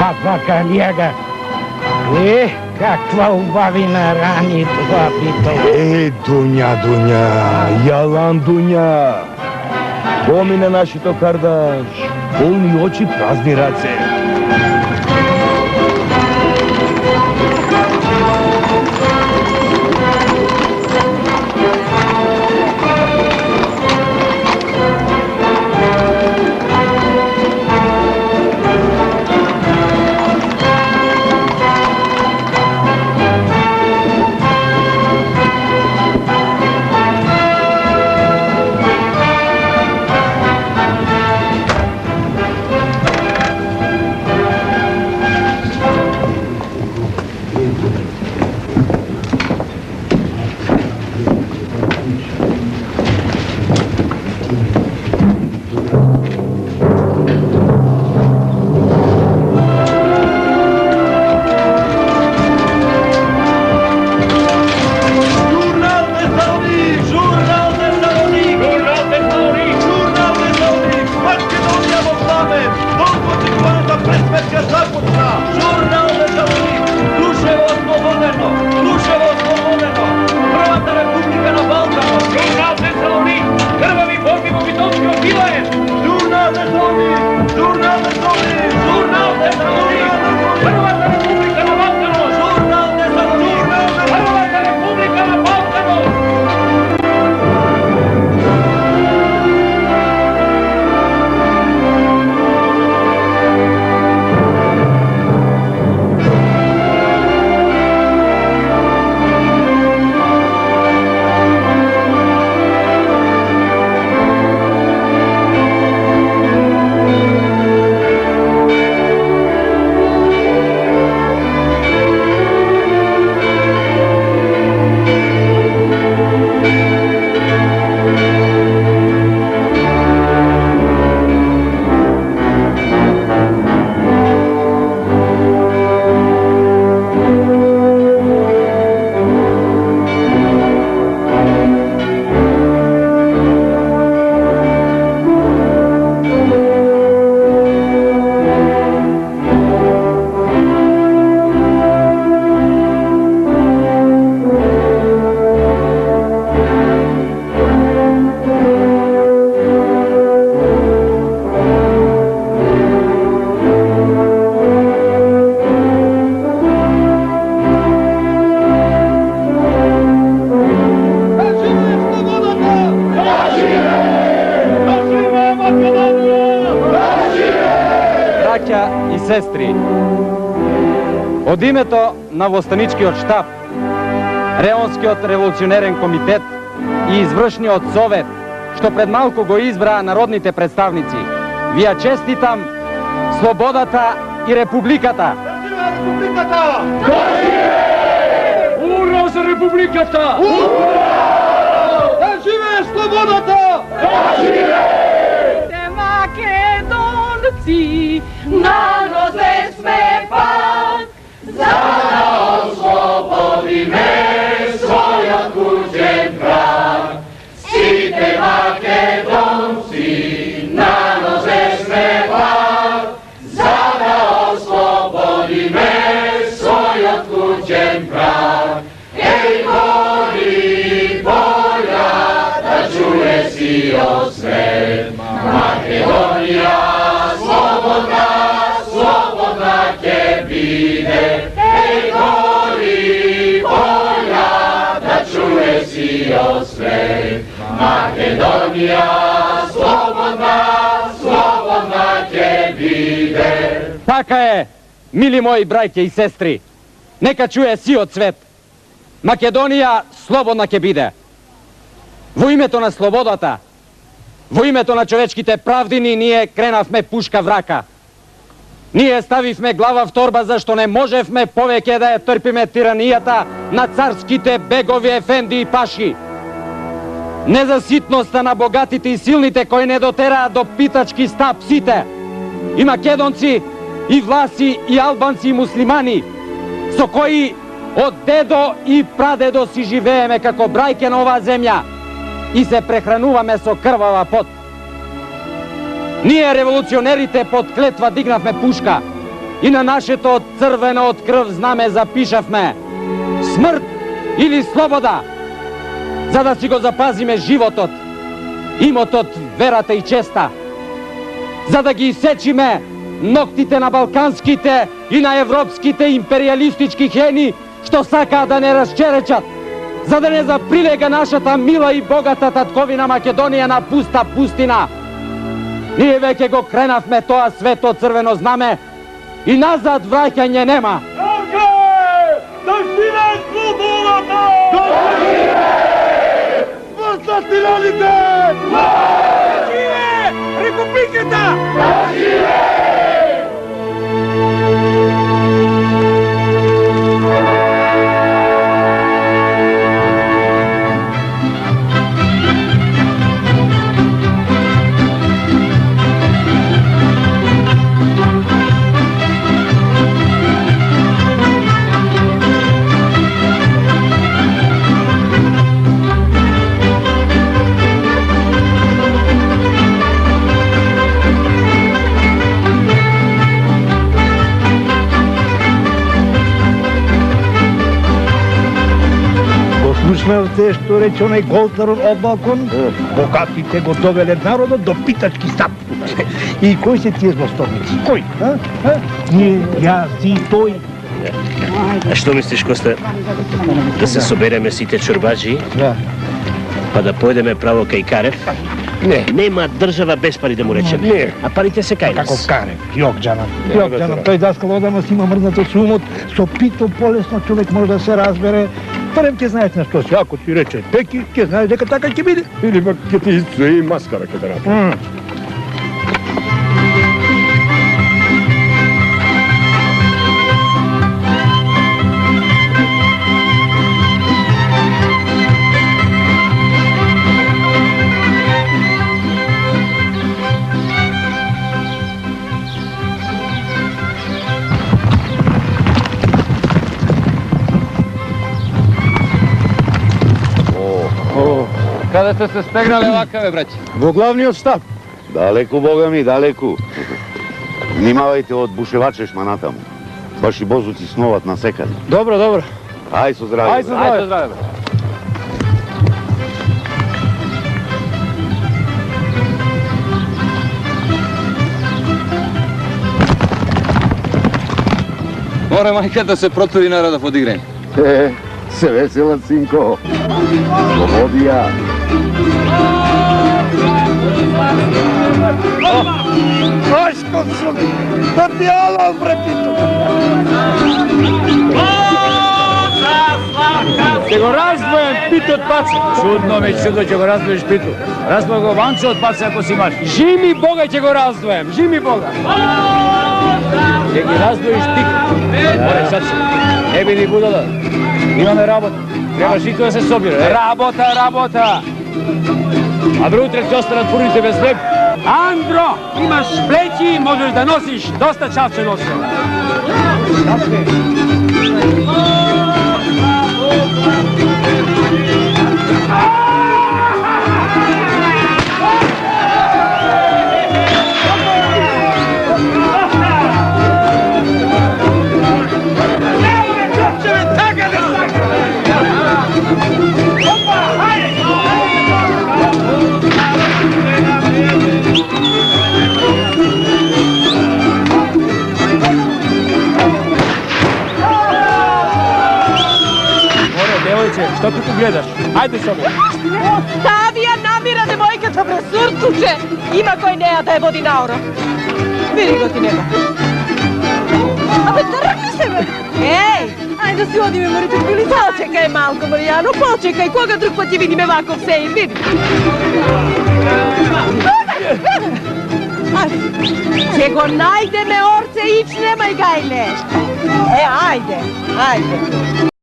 Папака Лега. Каква убавина рани това питало. Дуня, ялан Дуня. Помина нашето кардаш, пълни очи, празни ръце. Сестри, од името на Востаничкиот штаб, Реонскиот револуционерен комитет и Извршниот совет, што пред малку го избраа народните представници, ви ја честитам слободата и републиката. Ура за републиката! Да живее слободата! Да живее! Македонци, народе сме пак, за да ослободиме својот куќен крак. Сите македонци, народе сме пак, за да ослободиме својот куќен крак. Ей, гори полја, да чуе сиот свет, Македонија слободна, слободна ќе биде. Ей, гори полја, да чуе сиот свет, Македонија слободна, слободна ќе биде. Така е, мили мои браќа и сестри, нека чуе сиот свет. Македонија слободна ќе биде. Во името на слободата, во името на човечките правдини, ние кренавме пушка в рака. Ние ставивме глава в торба, зашто не можевме повеќе да ја трпиме тиранијата на царските бегови, ефенди и паши. Не за ситноста на богатите и силните кои не дотераа до питачки стап сите. И македонци, и власи, и албанци, и муслимани, со кои од дедо и прадедо си живееме како брајке на оваа земја и се прехрануваме со крвава пот. Ние, револуционерите, под клетва дигнавме пушка и на нашето црвено од крв знаме запишавме смрт или слобода, за да си го запазиме животот, имотот, верата и честа, за да ги изсечиме ноктите на балканските и на европските империалистички хени, што сакаат да не расчеречат, за да не заприлега нашата мила и богата татковина Македонија на пуста пустина. Ние веќе го кренавме тоа свето црвено знаме и назад враќање нема. Да живее слободата! Да живее! Възстателите! Да живее републиката! Да живее! Слушнавте што рече оној голтарон од балкон? Богатите го довеле народот до питачки стап. И кој се тие злостовници? Кој? Ние, јас и тој. А што мислиш, Коста, да се собереме сите чорбаджи, па да појдеме право кај Карев? Не. Нема држава без пари да му речеме. Не. А парите се кај нас. Како Карев, Јокџанан. Јокџанан, тој даскал одама си има мрзнато со умот, со пито полесно човек може да се разбере. Парем ќе знаеш на што си, ако ти рече Пеки, ќе знаеш дека така ќе биде. Или пак ќе ти изцуи маскара ќе да направи. Каде сте се стегнали вака, бе, браќе? Во главниот штаб. Далеку, бога ми, далеку. Внимавајте од бушевачеш манатаму. Баш и бозуци сноват на секаде. Добро, добро. Ај со здраве. Ај со здраве. Ајде, здраве, бе. Море мајка да се протури народа под игрење. Се веселат, синко. Слободија. Ашко сум, да ти алам, брепито. Ќе го раздвоем пито од паца. Чудно ме чудо ќе го раздвоиш пито. Раздвој го ванче од паца ако си имаш. Жими Бога ќе го раздвоем, жими Бога. Ќе ги раздвоиш ти. Море сад се. Не биди будала. Имаме работа. Треба жито да се собира. Работа, работа. А бе утре ќе останат фурните без хлеб. Андро, имаш плеќи, можеш да носиш. Доста чавче носи. Што ти гледаш? Ајде со мене. Остави ја намира девојката, бре, суртуче. Има кој неа да ја води наоро. Види го ти нема. Абе, тргни се, бе. Еј, ајде да си одиме, морите били. Почекај малко, Маријано, почекај. Кога друг пат ќе видиме ваков сеир, види. Ќе го најдеме, орце, ич, немај гајле. Ајде, ајде.